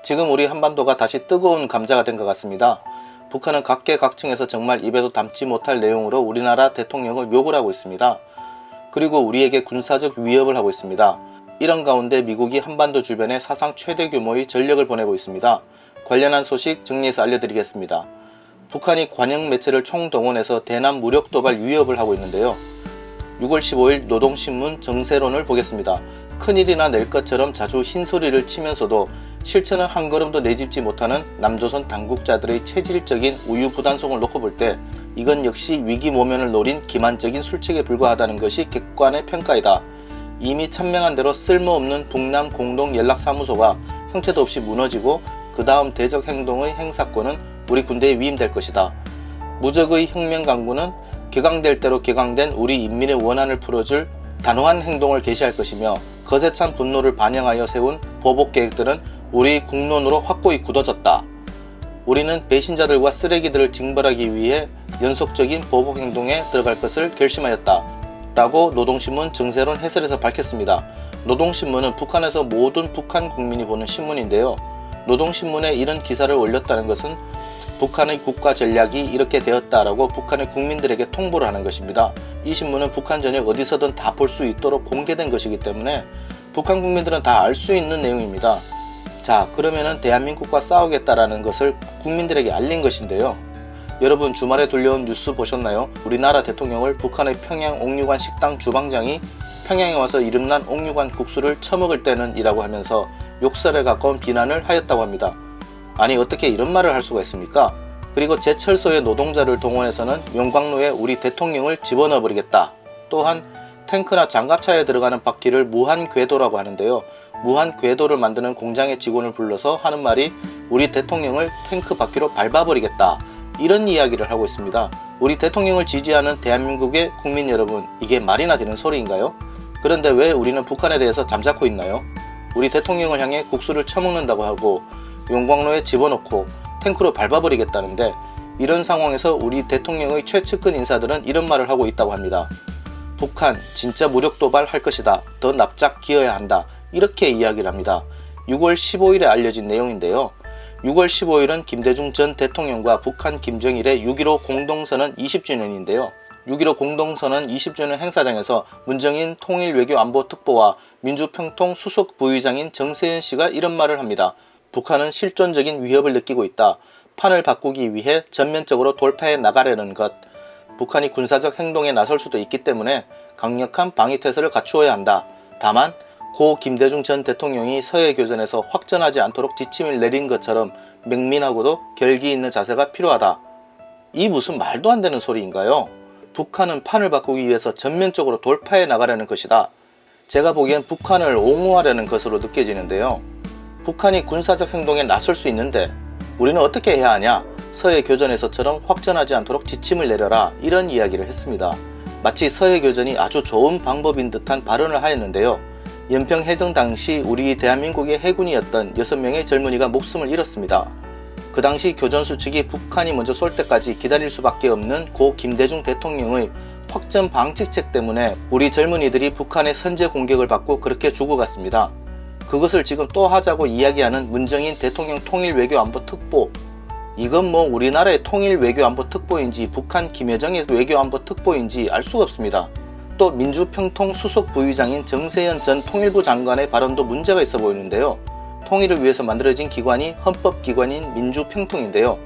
지금 우리 한반도가 다시 뜨거운 감자가 된 것 같습니다. 북한은 각계각층에서 정말 입에도 담지 못할 내용으로 우리나라 대통령을 욕을 하고 있습니다. 그리고 우리에게 군사적 위협을 하고 있습니다. 이런 가운데 미국이 한반도 주변에 사상 최대 규모의 전력을 보내고 있습니다. 관련한 소식 정리해서 알려드리겠습니다. 북한이 관영 매체를 총동원해서 대남 무력 도발 위협을 하고 있는데요. 6월 15일 노동신문 정세론을 보겠습니다. 큰일이나 낼 것처럼 자주 흰소리를 치면서도 실천은 한 걸음도 내짚지 못하는 남조선 당국자들의 체질적인 우유부단성을 놓고 볼 때 이건 역시 위기모면을 노린 기만적인 술책에 불과하다는 것이 객관의 평가이다. 이미 천명한 대로 쓸모없는 북남 공동연락사무소가 형체도 없이 무너지고 그 다음 대적 행동의 행사권은 우리 군대에 위임될 것이다. 무적의 혁명 강구는 격앙될 대로 격앙된 우리 인민의 원한을 풀어줄 단호한 행동을 개시할 것이며 거세 찬 분노를 반영하여 세운 보복 계획들은 우리 국론으로 확고히 굳어졌다. 우리는 배신자들과 쓰레기들을 징벌하기 위해 연속적인 보복 행동에 들어갈 것을 결심하였다. 라고 노동신문 정세론 해설에서 밝혔습니다. 노동신문은 북한에서 모든 북한 국민이 보는 신문인데요. 노동신문에 이런 기사를 올렸다는 것은 북한의 국가 전략이 이렇게 되었다라고 북한의 국민들에게 통보를 하는 것입니다. 이 신문은 북한 전역 어디서든 다 볼 수 있도록 공개된 것이기 때문에 북한 국민들은 다 알 수 있는 내용입니다. 자, 그러면은 대한민국과 싸우겠다라는 것을 국민들에게 알린 것인데요. 여러분 주말에 들려온 뉴스 보셨나요? 우리나라 대통령을 북한의 평양 옥류관 식당 주방장이 평양에 와서 이름난 옥류관 국수를 처먹을 때는 이라고 하면서 욕설에 가까운 비난을 하였다고 합니다. 아니 어떻게 이런 말을 할 수가 있습니까? 그리고 제철소의 노동자를 동원해서는 용광로에 우리 대통령을 집어넣어 버리겠다. 또한 탱크나 장갑차에 들어가는 바퀴를 무한궤도라고 하는데요. 무한궤도를 만드는 공장의 직원을 불러서 하는 말이 우리 대통령을 탱크 바퀴로 밟아버리겠다. 이런 이야기를 하고 있습니다. 우리 대통령을 지지하는 대한민국의 국민 여러분, 이게 말이나 되는 소리인가요? 그런데 왜 우리는 북한에 대해서 잠자코 있나요? 우리 대통령을 향해 국수를 처먹는다고 하고 용광로에 집어넣고 탱크로 밟아버리겠다는데 이런 상황에서 우리 대통령의 최측근 인사들은 이런 말을 하고 있다고 합니다. 북한 진짜 무력 도발할 것이다. 더 납작 기어야 한다. 이렇게 이야기를 합니다. 6월 15일에 알려진 내용인데요. 6월 15일은 김대중 전 대통령과 북한 김정일의 6.15 공동선언 20주년인데요. 6.15 공동선언 20주년 행사장에서 문정인 통일외교안보특보와 민주평통 수석 부의장인 정세현 씨가 이런 말을 합니다. 북한은 실존적인 위협을 느끼고 있다. 판을 바꾸기 위해 전면적으로 돌파해 나가려는 것. 북한이 군사적 행동에 나설 수도 있기 때문에 강력한 방위태세를 갖추어야 한다. 다만 고 김대중 전 대통령이 서해교전에서 확전하지 않도록 지침을 내린 것처럼 맹민하고도 결기 있는 자세가 필요하다. 이 무슨 말도 안 되는 소리인가요? 북한은 판을 바꾸기 위해서 전면적으로 돌파해 나가려는 것이다. 제가 보기엔 북한을 옹호하려는 것으로 느껴지는데요. 북한이 군사적 행동에 나설 수 있는데 우리는 어떻게 해야 하냐? 서해교전에서처럼 확전하지 않도록 지침을 내려라. 이런 이야기를 했습니다. 마치 서해교전이 아주 좋은 방법인 듯한 발언을 하였는데요. 연평해전 당시 우리 대한민국의 해군이었던 6명의 젊은이가 목숨을 잃었습니다. 그 당시 교전수칙이 북한이 먼저 쏠 때까지 기다릴 수밖에 없는 고 김대중 대통령의 확전 방지책 때문에 우리 젊은이들이 북한의 선제 공격을 받고 그렇게 죽어갔습니다. 그것을 지금 또 하자고 이야기하는 문정인 대통령 통일외교안보특보, 이건 뭐 우리나라의 통일외교안보특보인지 북한 김여정의 외교안보특보인지 알 수가 없습니다. 또 민주평통 수석 부의장인 정세현 전 통일부 장관의 발언도 문제가 있어 보이는데요. 통일을 위해서 만들어진 기관이 헌법기관인 민주평통인데요.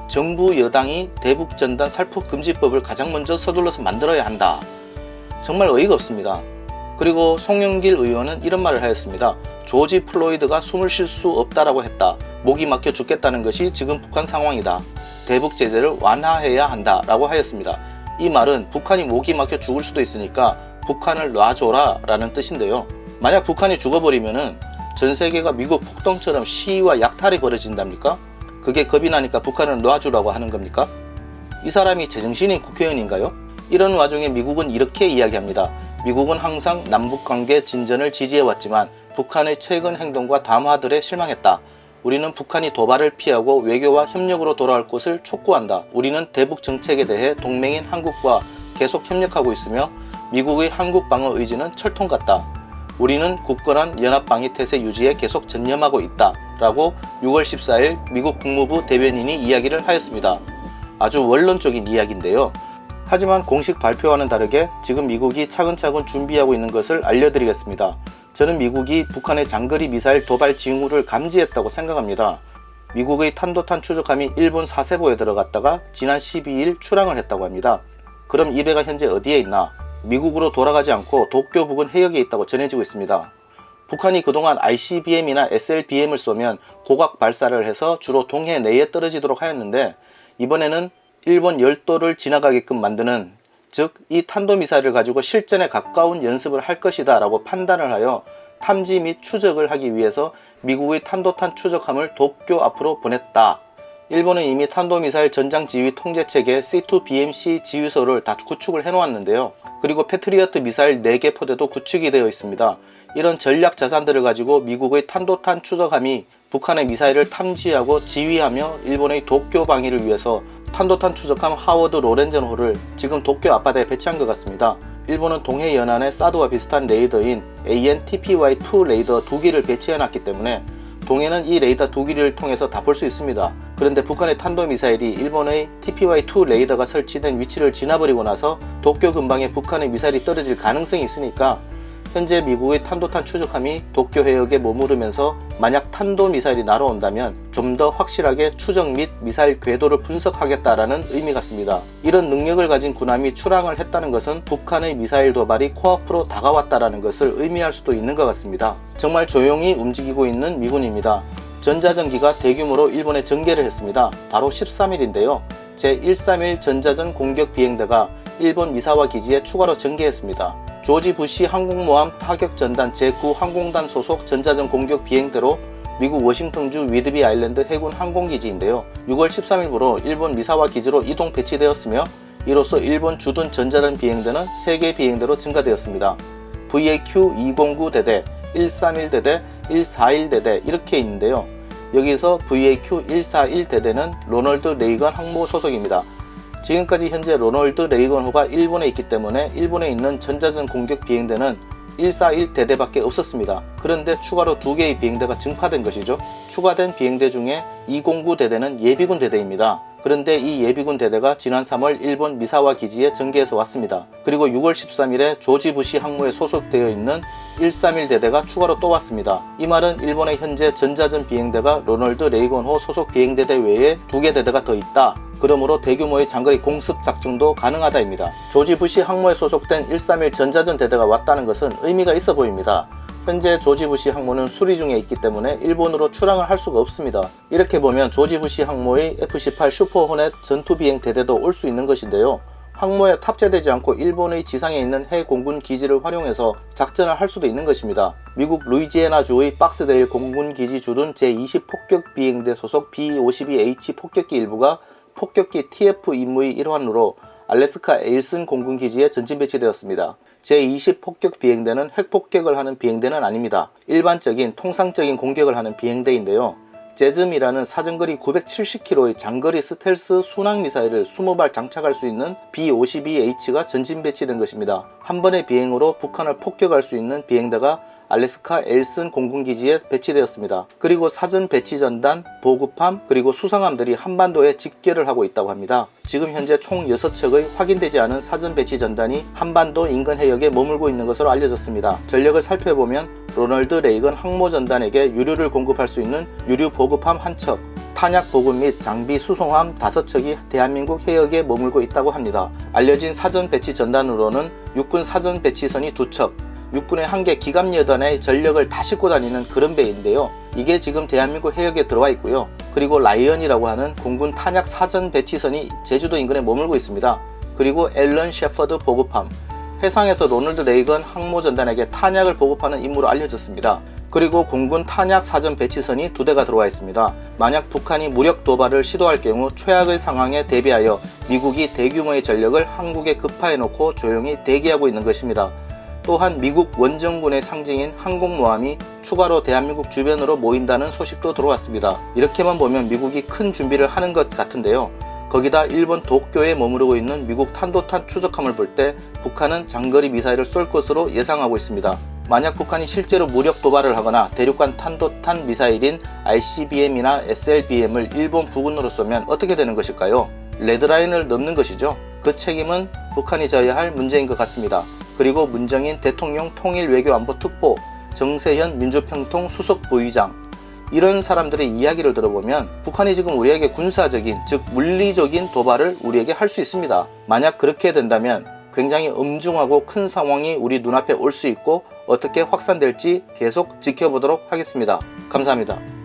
정부 여당이 대북전단 살포금지법을 가장 먼저 서둘러서 만들어야 한다. 정말 어이가 없습니다. 그리고 송영길 의원은 이런 말을 하였습니다. 조지 플로이드가 숨을 쉴 수 없다라고 했다. 목이 막혀 죽겠다는 것이 지금 북한 상황이다. 대북 제재를 완화해야 한다 라고 하였습니다. 이 말은 북한이 목이 막혀 죽을 수도 있으니까 북한을 놔줘라 라는 뜻인데요. 만약 북한이 죽어버리면은 전 세계가 미국 폭동처럼 시위와 약탈이 벌어진답니까? 그게 겁이 나니까 북한을 놔주라고 하는 겁니까? 이 사람이 제정신인 국회의원인가요? 이런 와중에 미국은 이렇게 이야기합니다. 미국은 항상 남북관계 진전을 지지해왔지만 북한의 최근 행동과 담화들에 실망했다. 우리는 북한이 도발을 피하고 외교와 협력으로 돌아올 것을 촉구한다. 우리는 대북 정책에 대해 동맹인 한국과 계속 협력하고 있으며 미국의 한국 방어 의지는 철통 같다. 우리는 굳건한 연합방위 태세 유지에 계속 전념하고 있다 라고 6월 14일 미국 국무부 대변인이 이야기를 하였습니다. 아주 원론적인 이야기인데요. 하지만 공식 발표와는 다르게 지금 미국이 차근차근 준비하고 있는 것을 알려드리겠습니다. 저는 미국이 북한의 장거리 미사일 도발 징후를 감지했다고 생각합니다. 미국의 탄도탄 추적함이 일본 사세보에 들어갔다가 지난 12일 출항을 했다고 합니다. 그럼 이 배가 현재 어디에 있나? 미국으로 돌아가지 않고 도쿄 부근 해역에 있다고 전해지고 있습니다. 북한이 그동안 ICBM이나 SLBM을 쏘면 고각 발사를 해서 주로 동해 내에 떨어지도록 하였는데 이번에는 일본 열도를 지나가게끔 만드는, 즉 이 탄도미사일을 가지고 실전에 가까운 연습을 할 것이다 라고 판단을 하여 탐지 및 추적을 하기 위해서 미국의 탄도탄 추적함을 도쿄 앞으로 보냈다. 일본은 이미 탄도미사일 전장지휘 통제체계 C2BMC 지휘소를 다 구축을 해놓았는데요. 그리고 패트리어트 미사일 4개 포대도 구축이 되어 있습니다. 이런 전략 자산들을 가지고 미국의 탄도탄 추적함이 북한의 미사일을 탐지하고 지휘하며 일본의 도쿄 방위를 위해서 탄도탄 추적함 하워드 로렌젠호를 지금 도쿄 앞바다에 배치한 것 같습니다. 일본은 동해 연안에 사드와 비슷한 레이더인 AN/TPY-2 레이더 2기를 배치해놨기 때문에 동해는 이 레이더 2기를 통해서 다 볼 수 있습니다. 그런데 북한의 탄도미사일이 일본의 TPY-2 레이더가 설치된 위치를 지나버리고 나서 도쿄 근방에 북한의 미사일이 떨어질 가능성이 있으니까 현재 미국의 탄도탄 추적함이 도쿄 해역에 머무르면서 만약 탄도미사일이 날아온다면 좀 더 확실하게 추적 및 미사일 궤도를 분석하겠다라는 의미 같습니다. 이런 능력을 가진 군함이 출항을 했다는 것은 북한의 미사일 도발이 코앞으로 다가왔다라는 것을 의미할 수도 있는 것 같습니다. 정말 조용히 움직이고 있는 미군입니다. 전자전기가 대규모로 일본에 전개를 했습니다. 바로 13일인데요. 제131 전자전 공격 비행대가 일본 미사와 기지에 추가로 전개했습니다. 조지 부시 항공모함 타격전단 제9 항공단 소속 전자전 공격 비행대로 미국 워싱턴주 위드비 아일랜드 해군 항공기지인데요. 6월 13일부로 일본 미사와 기지로 이동 배치되었으며 이로써 일본 주둔 전자전 비행대는 3개 비행대로 증가되었습니다. VAQ-209대대, 131대대, 141대대 이렇게 있는데요. 여기서 VAQ-141대대는 로널드 레이건 항모 소속입니다. 지금까지 현재 로널드 레이건호가 일본에 있기 때문에 일본에 있는 전자전 공격 비행대는 141대대밖에 없었습니다. 그런데 추가로 2개의 비행대가 증파된 것이죠. 추가된 비행대 중에 209대대는 예비군 대대입니다. 그런데 이 예비군 대대가 지난 3월 일본 미사와 기지에 전개해서 왔습니다. 그리고 6월 13일에 조지 부시 항모에 소속되어 있는 131대대가 추가로 또 왔습니다. 이 말은 일본의 현재 전자전 비행대가 로널드 레이건호 소속 비행대대 외에 2개 대대가 더 있다. 그러므로 대규모의 장거리 공습 작전도 가능하다입니다. 조지 부시 항모에 소속된 131 전자전 대대가 왔다는 것은 의미가 있어 보입니다. 현재 조지 부시 항모는 수리 중에 있기 때문에 일본으로 출항을 할 수가 없습니다. 이렇게 보면 조지 부시 항모의 F-18 슈퍼호넷 전투비행 대대도 올 수 있는 것인데요. 항모에 탑재되지 않고 일본의 지상에 있는 해공군 기지를 활용해서 작전을 할 수도 있는 것입니다. 미국 루이지애나주의 박스데일 공군기지 주둔 제20 폭격 비행대 소속 B-52H 폭격기 일부가 폭격기 TF 임무의 일환으로 알래스카 에일슨 공군기지에 전진 배치되었습니다. 제20 폭격 비행대는 핵폭격을 하는 비행대는 아닙니다. 일반적인 통상적인 공격을 하는 비행대인데요. 제즘이라는 사정거리 970km의 장거리 스텔스 순항 미사일을 20발 장착할 수 있는 B-52H가 전진 배치된 것입니다. 한 번의 비행으로 북한을 폭격할 수 있는 비행대가 알래스카 엘슨 공군기지에 배치되었습니다. 그리고 사전 배치 전단, 보급함, 그리고 수상함들이 한반도에 집결을 하고 있다고 합니다. 지금 현재 총 6척의 확인되지 않은 사전 배치 전단이 한반도 인근 해역에 머물고 있는 것으로 알려졌습니다. 전력을 살펴보면 로널드 레이건 항모전단에게 유류를 공급할 수 있는 유류 보급함 1척, 탄약 보급 및 장비 수송함 5척이 대한민국 해역에 머물고 있다고 합니다. 알려진 사전 배치 전단으로는 육군 사전 배치선이 2척, 육군의 한 개 기갑여단의 전력을 다 싣고 다니는 그런 배인데요. 이게 지금 대한민국 해역에 들어와 있고요. 그리고 라이언이라고 하는 공군 탄약 사전 배치선이 제주도 인근에 머물고 있습니다. 그리고 앨런 셰퍼드 보급함, 해상에서 로널드 레이건 항모전단에게 탄약을 보급하는 임무로 알려졌습니다. 그리고 공군 탄약 사전 배치선이 2대가 들어와 있습니다. 만약 북한이 무력 도발을 시도할 경우 최악의 상황에 대비하여 미국이 대규모의 전력을 한국에 급파해 놓고 조용히 대기하고 있는 것입니다. 또한 미국 원정군의 상징인 항공모함이 추가로 대한민국 주변으로 모인다는 소식도 들어왔습니다. 이렇게만 보면 미국이 큰 준비를 하는 것 같은데요. 거기다 일본 도쿄에 머무르고 있는 미국 탄도탄 추적함을 볼 때 북한은 장거리 미사일을 쏠 것으로 예상하고 있습니다. 만약 북한이 실제로 무력 도발을 하거나 대륙간 탄도탄 미사일인 ICBM이나 SLBM을 일본 부근으로 쏘면 어떻게 되는 것일까요? 레드라인을 넘는 것이죠. 그 책임은 북한이 져야 할 문제인 것 같습니다. 그리고 문정인 대통령 통일외교안보특보, 정세현 민주평통 수석 부의장, 이런 사람들의 이야기를 들어보면 북한이 지금 우리에게 군사적인, 즉 물리적인 도발을 우리에게 할 수 있습니다. 만약 그렇게 된다면 굉장히 엄중하고 큰 상황이 우리 눈앞에 올 수 있고 어떻게 확산될지 계속 지켜보도록 하겠습니다. 감사합니다.